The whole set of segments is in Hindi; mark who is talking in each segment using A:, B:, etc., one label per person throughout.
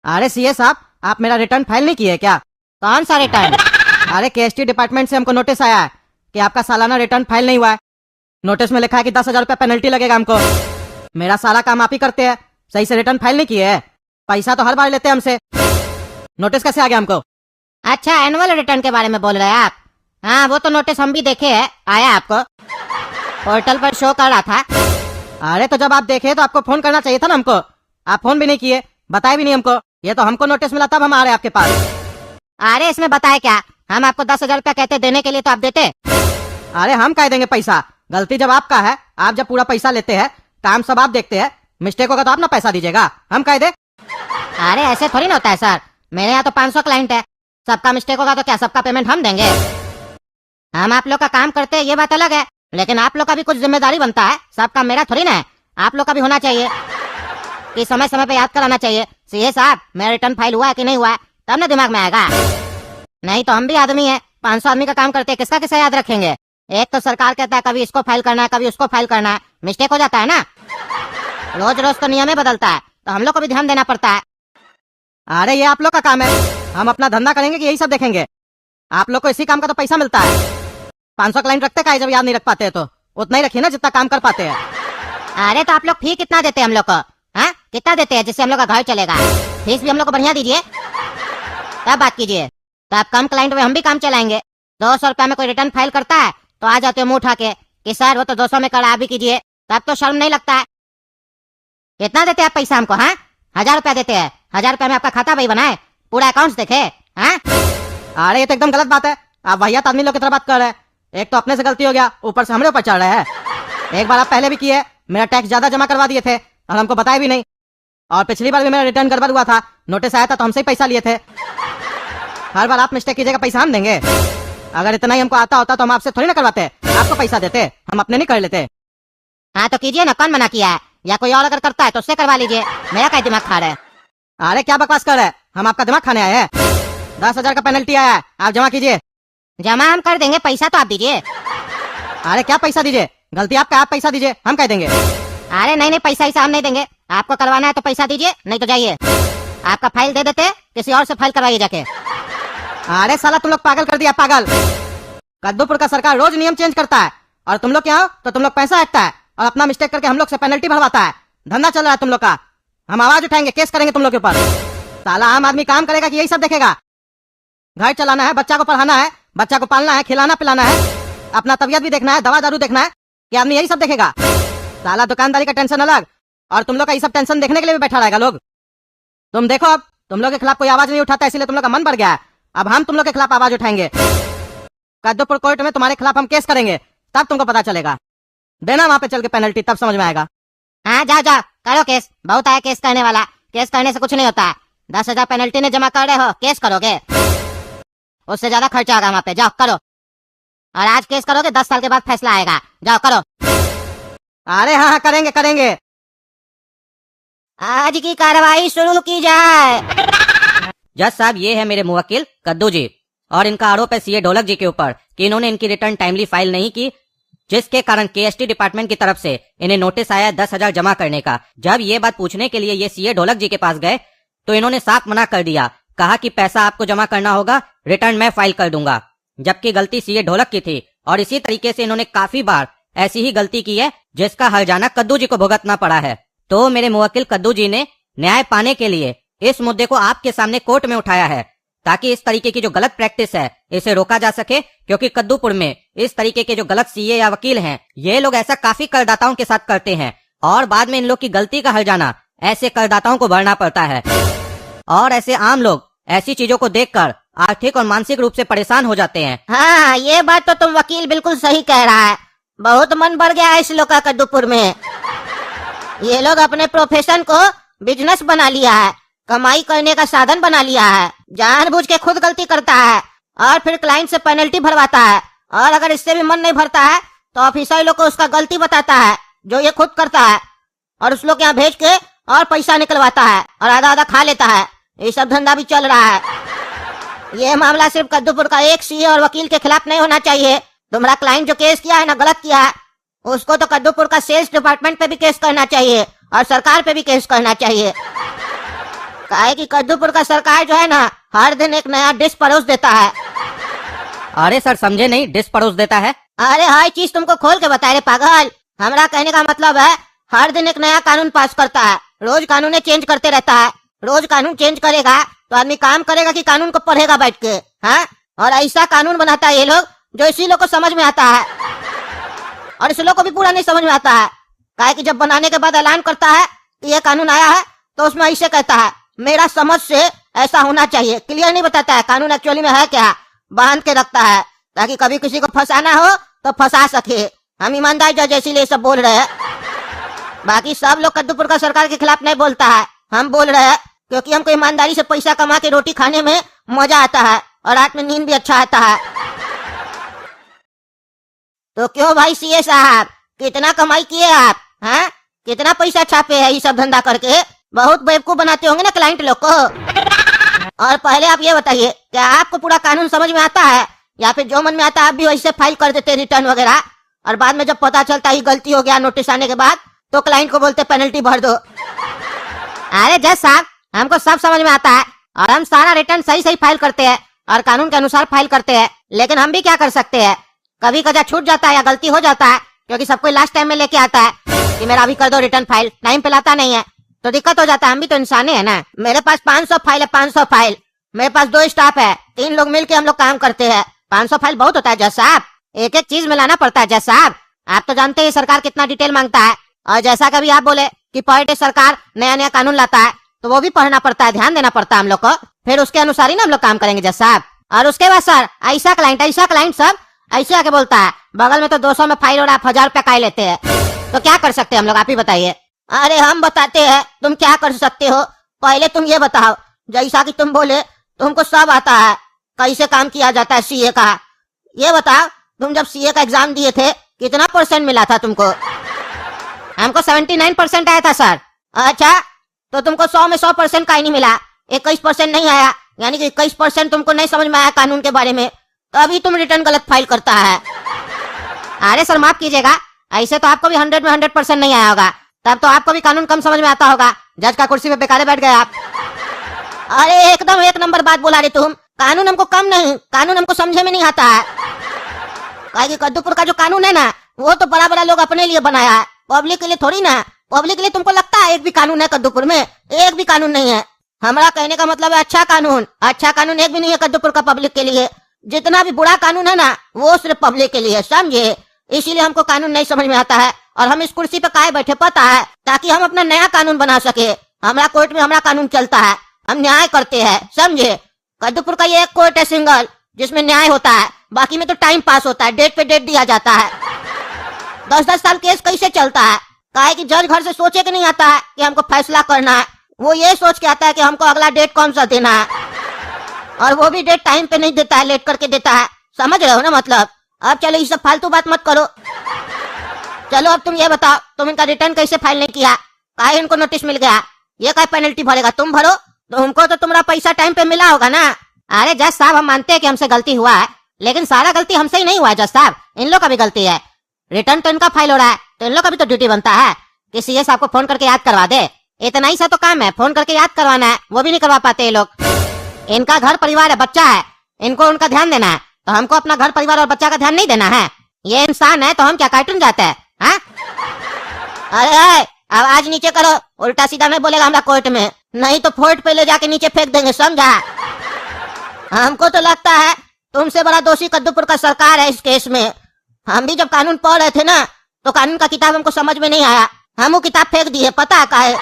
A: अरे सीए साहब, आप मेरा रिटर्न फाइल नहीं किए क्या?
B: कौन सा रिटर्न?
A: अरे केएसटी डिपार्टमेंट से हमको नोटिस आया है कि आपका सालाना रिटर्न फाइल नहीं हुआ है। नोटिस में लिखा है कि 10,000 रुपया पेनल्टी लगेगा हमको। मेरा सारा काम आप ही करते हैं, सही से रिटर्न फाइल नहीं किए है। पैसा तो हर बार लेते हैं हमसे, नोटिस कैसे आ गया हमको?
B: अच्छा, एनुअल रिटर्न के बारे में बोल रहे हैं आप? हाँ, वो तो नोटिस हम भी देखे है, आया आपको, पोर्टल पर शो कर रहा था।
A: अरे तो जब आप देखे तो आपको फोन करना चाहिए था ना हमको। आप फोन भी नहीं किए, बताए भी नहीं हमको। ये तो हमको नोटिस मिला तब हम आ रहे हैं आपके पास।
B: अरे इसमें बताए क्या, हम आपको 10,000 रुपया कहते देने के लिए तो आप देते।
A: अरे हम कह देंगे पैसा, गलती जब आपका है, आप जब पूरा पैसा लेते हैं, काम सब आप देखते हैं, मिस्टेक होगा तो आप ना पैसा दीजिएगा, हम कह दे।
B: अरे ऐसे थोड़ी ना होता है सर, मेरे यहाँ तो 500 क्लाइंट है, सबका मिस्टेक होगा तो क्या सबका पेमेंट हम देंगे? हम आप लोग का काम करते हैं ये बात अलग है, लेकिन आप लोग का भी कुछ जिम्मेदारी बनता है, सब काम मेरा थोड़ी ना है, आप लोग का भी होना चाहिए कि समय समय पे याद कराना चाहिए, सीए साहब मेरा रिटर्न फाइल हुआ है कि नहीं हुआ है, तब ना दिमाग में आएगा। नहीं तो हम भी आदमी है, 500 आदमी का काम करते हैं, किसका किसका याद रखेंगे? एक तो सरकार कहता है कभी इसको फाइल करना है, कभी उसको फाइल करना है, मिस्टेक हो जाता है ना। रोज रोज तो नियम ही बदलता है, तो हम लोग को भी ध्यान देना पड़ता है।
A: अरे ये आप लोग का काम है, हम अपना धंधा करेंगे कि यही सब देखेंगे? आप लोग को इसी काम का तो पैसा मिलता है। 500 क्लाइंट रखते का जब याद नहीं रख पाते हैं तो उतना ही रखिए ना जितना काम कर पाते हैं।
B: अरे तो आप लोग फी कितना देते हैं हम लोग को? हाँ, कितना देते हैं जिससे हम लोग का घर चलेगा? फीस भी हम लोग को बढ़िया दीजिए, तब बात कीजिए। तो आप कम क्लाइंट में हम भी काम चलाएंगे। 200 रुपया में कोई रिटर्न फाइल करता है तो आ जाते हो मुंह उठा के कि सर वो तो 200 में करा भी कीजिए, तब तो शर्म नहीं लगता है। कितना देते हैं आप पैसा हमको? हाँ, 1,000 रुपया देते हैं, 1,000 रुपया में आपका खाता भाई बनाए, पूरा अकाउंट देखे? हाँ,
A: अरे ये तो एकदम गलत बात है, आप वाहियात आदमी लोग की तरह बात कर रहे हैं। एक तो अपने से गलती हो गया, ऊपर से हमरे ऊपर चढ़ रहे हैं। एक बार आप पहले भी किए, मेरा टैक्स ज्यादा जमा करवा दिए थे और हमको बताया भी नहीं। और पिछली बार भी मेरा रिटर्न गड़बड़ हुआ था, नोटिस आया था तो हमसे ही पैसा लिए थे। हर बार आप मिस्टेक कीजिएगा, पैसा हम देंगे? अगर इतना ही हमको आता होता तो हम आपसे थोड़ी ना करवाते, आपको पैसा देते, हम अपने नहीं कर लेते।
B: हाँ तो कीजिए ना, कौन मना किया है? या कोई और अगर करता है तो उससे करवा लीजिए, मेरा क्या दिमाग खा रहे हैं?
A: अरे क्या बकवास कर रहे हैं, हम आपका दिमाग खाने आए हैं? 10,000 का पेनल्टी आया है, आप जमा कीजिए।
B: जमा हम कर देंगे, पैसा तो आप दीजिए।
A: अरे क्या पैसा दीजिए, गलती आपका, आप पैसा दीजिए, हम कह देंगे।
B: अरे नहीं नहीं, पैसा ऐसा हम नहीं देंगे, आपको करवाना है तो पैसा दीजिए, नहीं तो जाइए। आपका फाइल दे देते, किसी और से फाइल करवाइए जाके।
A: अरे साला तुम लोग पागल कर दिया, पागल। कद्दूपुर का सरकार रोज नियम चेंज करता है और तुम लोग क्या हो तो तुम लोग पैसा हटता है और अपना मिस्टेक करके हम लोग से पेनल्टी भरवाता है। धंधा चल रहा है तुम लोग का, हम आवाज उठाएंगे, केस करेंगे तुम लोग के ऊपर। साला आम आदमी काम करेगा कि यही सब देखेगा? घर चलाना है, बच्चा को पढ़ाना है, बच्चा को पालना है, खिलाना पिलाना है, अपना तबियत भी देखना है, दवा दारू देखना है, कि आदमी यही सब देखेगा? साला दुकानदारी का टेंशन अलग और तुम लोग का ये सब टेंशन देखने के लिए भी बैठा रहेगा लोग। तुम देखो, अब तुम लोग के खिलाफ कोई आवाज नहीं उठाता, इसलिए तुम लोग का मन बढ़ गया है। अब हम तुम लोग के खिलाफ आवाज उठाएंगे, कद्दूपुर कोर्ट में तुम्हारे खिलाफ हम केस करेंगे, तब तुमको पता चलेगा। देना वहां पे चल के पेनल्टी, तब समझ में आएगा।
B: हाँ जाओ जाओ, करो केस, बहुत आया केस करने वाला, केस करने से कुछ नहीं होता है। 10,000 पेनल्टी ने जमा कर रहे हो, केस करोगे, उससे ज्यादा खर्चा होगा वहाँ पे, जाओ करो। और आज केस करोगे, 10 साल के बाद फैसला आएगा, जाओ करो।
A: अरे हाँ हाँ, करेंगे करेंगे।
B: आज की कार्रवाई शुरू की जाए।
C: जज साहब, ये है मेरे मुवक्किल कद्दू जी, और इनका आरोप है सीए ढोलक जी के ऊपर कि इन्होंने इनकी रिटर्न टाइमली फाइल नहीं की, जिसके कारण केएसटी डिपार्टमेंट की तरफ से इन्हें नोटिस आया 10,000 जमा करने का। जब ये बात पूछने के लिए ये सीए ढोलक जी के पास गए तो इन्होंने साफ मना कर दिया, कहा कि पैसा आपको जमा करना होगा, रिटर्न मैं फाइल कर दूंगा, जबकि गलती सीए ढोलक की थी। और इसी तरीके से इन्होंने काफी बार ऐसी ही गलती की है, जिसका हर्जाना कद्दू जी को भुगतना पड़ा है। तो मेरे मुवक्किल कद्दू जी ने न्याय पाने के लिए इस मुद्दे को आपके सामने कोर्ट में उठाया है, ताकि इस तरीके की जो गलत प्रैक्टिस है इसे रोका जा सके। क्योंकि कद्दूपुर में इस तरीके के जो गलत सीए या वकील हैं, ये लोग ऐसा काफी करदाताओं के साथ करते हैं और बाद में इन लोग की गलती का हर्जाना ऐसे करदाताओं को भरना पड़ता है। और ऐसे आम लोग ऐसी चीजों को देखकर आर्थिक और मानसिक रूप से परेशान हो जाते हैं।
B: हाँ, ये बात तो तुम वकील बिल्कुल सही कह रहा है, बहुत मन बढ़ गया है इस लोग का कद्दूपुर में। ये लोग अपने प्रोफेशन को बिजनेस बना लिया है, कमाई करने का साधन बना लिया है, जानबूझ के खुद गलती करता है और फिर क्लाइंट से पेनल्टी भरवाता है, और अगर इससे भी मन नहीं भरता है तो ऑफिसर लोग को उसका गलती बताता है जो ये खुद करता है, और उस लोग यहाँ भेज के और पैसा निकलवाता है और आधा आधा खा लेता है। ये सब धंधा भी चल रहा है। ये मामला सिर्फ कद्दूपुर का एक सीए और वकील के खिलाफ नहीं होना चाहिए। तुम्हारा क्लाइंट जो केस किया है ना, गलत किया है, उसको तो कद्दूपुर का सेल्स डिपार्टमेंट पे भी केस करना चाहिए और सरकार पे भी केस करना चाहिए। काहे कि कद्दूपुर का सरकार जो है ना हर दिन एक नया डिश परोस देता है।
C: अरे सर समझे नहीं, डिश परोस देता है।
B: अरे हर चीज तुमको खोल के बता रहे पागल। हमारा कहने का मतलब है हर दिन एक नया कानून पास करता है, रोज कानून चेंज करते रहता है। रोज कानून चेंज करेगा तो आदमी काम करेगा कि कानून को पढ़ेगा बैठ के, हाँ? और ऐसा कानून बनाता है ये लोग जो इसी लोग को समझ में आता है, और इस लोग को भी पूरा नहीं समझ में आता है। काहे कि जब बनाने के बाद ऐलान करता है कि ये कानून आया है तो उसमें ऐसे कहता है मेरा समझ से ऐसा होना चाहिए, क्लियर नहीं बताता है कानून एक्चुअली में है क्या, बांध के रखता है ताकि कभी किसी को फंसाना हो तो फंसा सके। हम ईमानदार जज इसीलिए सब बोल रहे हैं। बाकी सब लोग कद्दूपुर का सरकार के खिलाफ नहीं बोलता है, हम बोल रहे हैं क्योंकि हमको ईमानदारी से पैसा कमा के रोटी खाने में मजा आता है और रात में नींद भी अच्छा आता है। तो क्यों भाई सीए साहब, कितना कमाई किए आप, हैं? कितना पैसा छापे है ये सब धंधा करके? बहुत बेवकूफ बनाते होंगे ना क्लाइंट लोग को। और पहले आप ये बताइए क्या आपको पूरा कानून समझ में आता है या फिर जो मन में आता है आप भी वैसे फाइल कर देते रिटर्न वगैरह, और बाद में जब पता चलता है गलती हो गया नोटिस आने के बाद तो क्लाइंट को बोलते पेनल्टी भर दो। अरे जज साहब हमको सब समझ में आता है और हम सारा रिटर्न सही सही फाइल करते हैं और कानून के अनुसार फाइल करते हैं, लेकिन हम भी क्या कर सकते हैं, कभी कदा छूट जाता है या गलती हो जाता है क्योंकि सब कोई लास्ट टाइम में लेके आता है कि मेरा अभी कर दो रिटर्न फाइल, टाइम पे लाता नहीं है तो दिक्कत हो जाता है। हम भी तो इंसान है ना। मेरे पास 500 फाइल है, 500 फाइल। मेरे पास 2 स्टाफ है, 3 लोग मिलके हम लोग काम करते हैं। 500 फाइल बहुत होता है जज साहब, एक एक चीज मिलाना पड़ता है जज साहब। आप तो जानते हैं सरकार कितना डिटेल मांगता है, और जैसा कभी आप बोले कि पर डे सरकार नया नया कानून लाता है तो वो भी पढ़ना पड़ता है, ध्यान देना पड़ता है हम लोग को, फिर उसके अनुसार ही ना हम लोग काम करेंगे जज साहब। और उसके बाद सर ऐसा क्लाइंट सब ऐसे आके बोलता है बगल में तो 200 में फाइल और आप 1000 रुपया काहे लेते हैं, तो क्या कर सकते हैं हम लोग, आप ही बताइए। अरे हम बताते हैं तुम क्या कर सकते हो, पहले तुम ये बताओ, जैसा कि तुम बोले तुमको सब आता है कैसे काम किया जाता है सीए का, ये बताओ तुम जब सीए का एग्जाम दिए थे कितना % मिला था तुमको? हमको 79% आया था सर। अच्छा तो तुमको 100 में 100% का ही नहीं मिला, 21% नहीं आया, यानी कि 21% तुमको नहीं समझ में आया कानून के बारे में, तभी तुम रिटर्न गलत फाइल करता है। अरे सर माफ कीजिएगा, ऐसे तो आपको भी 100 में 100% नहीं आया होगा, तब तो आपको भी कानून कम समझ में आता होगा, जज का कुर्सी पे बेकारे बैठ गए आप। अरे एकदम 1 नंबर बात बोला रे तुम, कानून हमको कम नहीं, कानून हमको समझे में नहीं आता है। काहे कद्दूपुर का जो कानून है ना वो तो बड़ा बड़ा लोग अपने लिए बनाया है, पब्लिक के लिए थोड़ी ना। पब्लिक के लिए तुमको लगता है एक भी कानून है कद्दूपुर में? एक भी कानून नहीं है। हमारा कहने का मतलब है अच्छा कानून एक भी नहीं है कद्दूपुर का पब्लिक के लिए। जितना भी बुरा कानून है ना वो सिर्फ पब्लिक के लिए, समझे? इसीलिए हमको कानून नहीं समझ में आता है और हम इस कुर्सी पे काहे बैठे पता है, ताकि हम अपना नया कानून बना सके। हमारा कोर्ट में हमारा कानून चलता है, हम न्याय करते हैं, समझे? कद्दूपुर का ये एक कोर्ट है सिंगल जिसमें न्याय होता है, बाकी में तो टाइम पास होता है, डेट पे डेट दिया जाता है। 10-10 साल केस कैसे चलता है? काहे कि जज घर से सोचे कि नहीं आता है कि हमको फैसला करना है, वो ये सोच के आता है कि हमको अगला डेट कौन सा देना है, और वो भी डेट टाइम पे नहीं देता है, लेट करके देता है। समझ रहे हो ना मतलब? अब चलो ये सब फालतू बात मत करो, चलो अब तुम ये बताओ तुम इनका रिटर्न कैसे फाइल नहीं किया, काहे इनको नोटिस मिल गया, ये काय पेनल्टी भरेगा, तुम भरो, तुमको तो तुम्हारा पैसा टाइम पे मिला होगा ना। अरे जज साहब हम मानते हैं कि हमसे गलती हुआ है, लेकिन सारा गलती हमसे ही नहीं हुआ है जज साहब, इन लोग का भी गलती है। रिटर्न तो इनका फाइल हो रहा है तो इन लोग का भी तो ड्यूटी बनता है कि सीए साहब को फोन करके याद करवा दे। इतना ही सा तो काम है, फोन करके याद करवाना है, वो भी नहीं करवा पाते ये लोग। इनका घर परिवार है, बच्चा है, इनको उनका ध्यान देना है, तो हमको अपना घर परिवार और बच्चा का ध्यान नहीं देना है? ये इंसान है तो हम क्या कार्टून जाते हैं? हाँ? अरे आवाज नीचे करो, उल्टा सीधा नहीं बोलेगा हमरा कोर्ट में, नहीं तो फोर्ट पे ले जाके नीचे फेंक देंगे, समझा? हमको तो लगता है तुमसे बड़ा दोषी कद्दूपुर का सरकार है इस केस में। हम भी जब कानून पढ़ रहे थे ना तो कानून का किताब हमको समझ में नहीं आया, हम वो किताब फेंक दिए, पता है काहे?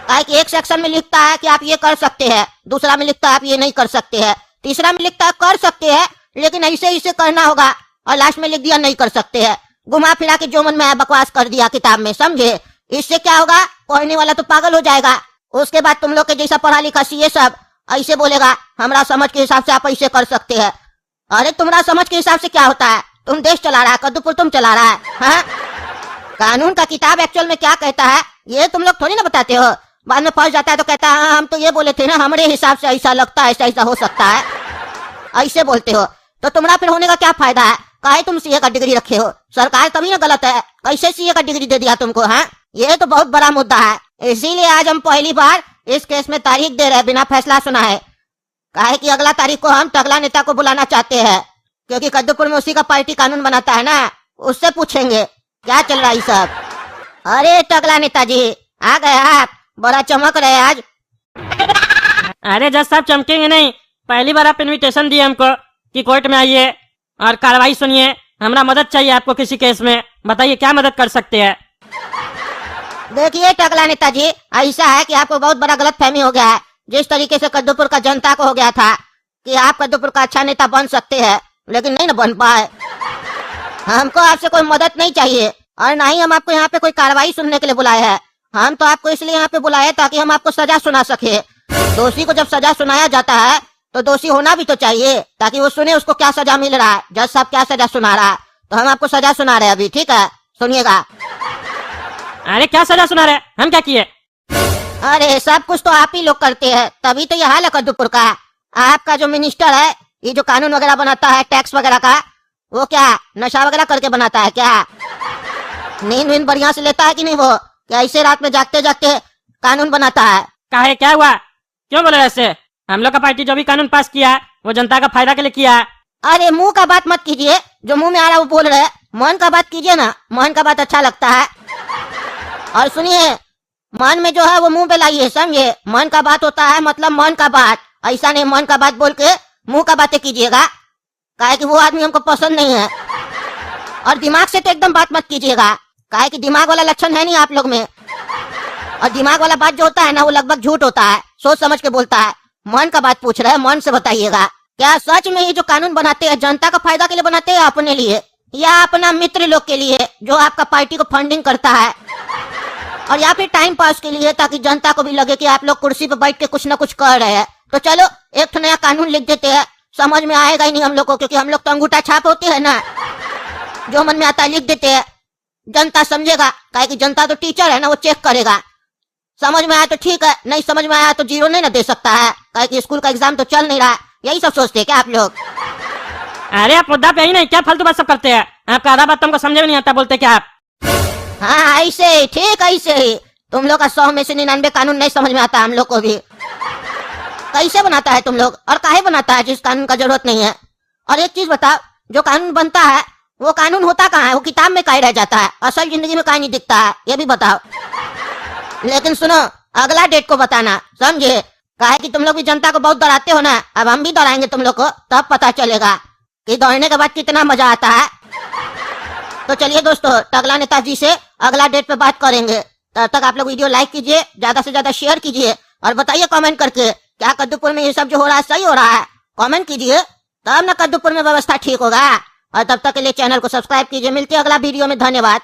B: काहे कि एक सेक्शन में लिखता है कि आप ये कर सकते हैं, दूसरा में लिखता है आप ये नहीं कर सकते हैं, तीसरा में लिखता है कर सकते हैं लेकिन ऐसे इसे करना होगा, और लास्ट में लिख दिया नहीं कर सकते हैं। घुमा फिरा के जो मन में आया बकवास कर दिया किताब में, समझे? इससे क्या होगा, पढ़ने वाला तो पागल हो जाएगा। उसके बाद तुम लोग के जैसा पढ़ा लिखा सीए सब ऐसे बोलेगा हमरा समझ के हिसाब से आप ऐसे कर सकते हैं। अरे तुम्हारा समझ के हिसाब से क्या होता है? तुम देश चला रहा है, कद्दूपुर तुम चला रहा है, हाँ? कानून का किताब एक्चुअल में क्या कहता है ये तुम लोग थोड़ी ना बताते हो, बाद में फंस जाता है तो कहता है हाँ हम तो ये बोले थे ना, हमारे हिसाब से ऐसा लगता है, ऐसा ऐसा हो सकता है, ऐसे बोलते हो। तो तुम्हारा फिर होने का क्या फायदा है? काहे तुम सीए का डिग्री रखे हो? सरकार तभी ना गलत है, कैसे सीए का डिग्री दे दिया तुमको? हाँ, ये तो बहुत बड़ा मुद्दा है, इसीलिए आज हम पहली बार इस केस में तारीख दे रहे बिना फैसला सुनाए। काहे कि अगला तारीख को हम टकला नेता को बुलाना चाहते हैं, क्योंकि कद्दूपुर में उसी का पार्टी कानून बनाता है ना, उससे पूछेंगे क्या चल रहा है सब। अरे टकला नेताजी आ गए आप, बड़ा चमक रहे आज।
D: अरे जज साहब चमकेंगे नहीं, पहली बार आप इनविटेशन दिए हमको कि कोर्ट में आइए और कार्रवाई सुनिए। हमरा मदद चाहिए आपको किसी केस में, बताइए क्या मदद कर सकते हैं।
B: देखिए टकला नेताजी, ऐसा है कि आपको बहुत बड़ा गलत फहमी हो गया है। जिस तरीके से कद्दूपुर का जनता को हो गया था कि आप कद्दूपुर का अच्छा नेता बन सकते हैं, लेकिन नहीं ना बन पाए। हमको आपसे कोई मदद नहीं चाहिए और ना ही हम आपको यहाँ पे कोई कार्रवाई सुनने के लिए बुलाए हैं। हम तो आपको इसलिए यहाँ पे बुलाए ताकि हम आपको सजा सुना सके। दोषी को जब सजा सुनाया जाता है तो दोषी होना भी तो चाहिए, ताकि वो सुने उसको क्या सजा मिल रहा है, जज साहब क्या सजा सुना रहा है। तो हम आपको सजा सुना रहे हैं अभी, ठीक है, सुनिएगा।
D: अरे क्या सजा सुना रहे, हम क्या किए?
B: अरे सब कुछ तो आप ही लोग करते हैं, तभी तो यह हाल है कद्दूपुर का। आपका जो मिनिस्टर है, ये जो कानून वगैरह बनाता है टैक्स वगैरह का, वो क्या नशा वगैरह करके बनाता है क्या? नींद वींद बढ़िया से लेता है कि नहीं वो, क्या ऐसे रात में जागते जागते कानून बनाता है?
D: काहे क्या हुआ, क्यों बोले ऐसे? हम लोग का पार्टी जो भी कानून पास किया है वो जनता का फायदा के लिए किया है।
B: अरे मुंह का बात मत कीजिए, जो मुंह में आ रहा है वो बोल रहे हैं। मन का बात कीजिए ना, मन का बात अच्छा लगता है। और सुनिए, मन में जो है वो मुंह पे लाइए, समझे? मन का बात होता है मतलब मन का बात, ऐसा नहीं मन का बात बोल के मुंह का बातें कीजिएगा, काहे कि वो आदमी हमको पसंद नहीं है। और दिमाग से तो एकदम बात मत कीजिएगा, काहे कि दिमाग वाला लक्षण है नहीं आप लोग में। और दिमाग वाला बात जो होता है ना, वो लगभग झूठ होता है, सोच समझ के बोलता है। मन का बात पूछ रहे हैं, मन से बताइएगा, क्या सच में ये जो कानून बनाते हैं जनता का फायदा के लिए बनाते हैं, अपने लिए या अपना मित्र लोग के लिए जो आपका पार्टी को फंडिंग करता है, और या फिर टाइम पास के लिए, ताकि जनता को भी लगे कि आप लोग कुर्सी पे बैठ के कुछ न कुछ कर रहे हैं? तो चलो एक नया कानून लिख देते हैं, समझ में आएगा ही नहीं हम लोग को, क्योंकि हम लोग तो अंगूठा छाप होते हैं ना, जो मन में आता है लिख देते हैं, जनता समझेगा। काहे कि जनता तो टीचर है ना, वो चेक करेगा। समझ में आया तो ठीक है, नहीं समझ में आया तो जीरो नहीं ना दे सकता है, काहे कि स्कूल का एग्जाम तो चल नहीं रहा। यही सब सोचते हैं क्या आप लोग?
D: अरे आप मुद्दा पे ही नहीं, क्या फालतू बात सब करते हैं? आपका आधा बात तुमको समझ में नहीं आता, बोलते क्या आप?
B: हाँ ऐसे ही, ठीक ऐसे ही। तुम लोग का 100 में से 99 कानून नहीं समझ में आता हम लोग को भी। कैसे बनाता है तुम लोग, और काहे बनाता है जिस कानून का जरूरत नहीं है? और एक चीज बताओ, जो कानून बनता है वो कानून होता कहाँ है? वो किताब में काहे रह जाता है, असल जिंदगी में काहे नहीं दिखता है, ये भी बताओ। लेकिन सुनो, अगला डेट को बताना, समझे? काहे कि तुम लोग भी जनता को बहुत डराते हो ना, अब हम भी डराएंगे तुम लोग को, तब पता चलेगा कि दौड़ने के बाद कितना मजा आता है। तो चलिए दोस्तों, टकला नेताजी से अगला डेट पे बात करेंगे। तब तक आप लोग वीडियो लाइक कीजिए, ज्यादा से ज्यादा शेयर कीजिए, और बताइए कमेंट करके क्या कद्दूपुर में ये सब जो हो रहा है सही हो रहा है? कमेंट कीजिए, तब ना कद्दूपुर में व्यवस्था ठीक होगा। और तब तक के लिए चैनल को सब्सक्राइब कीजिए। मिलते हैं अगला वीडियो में, धन्यवाद।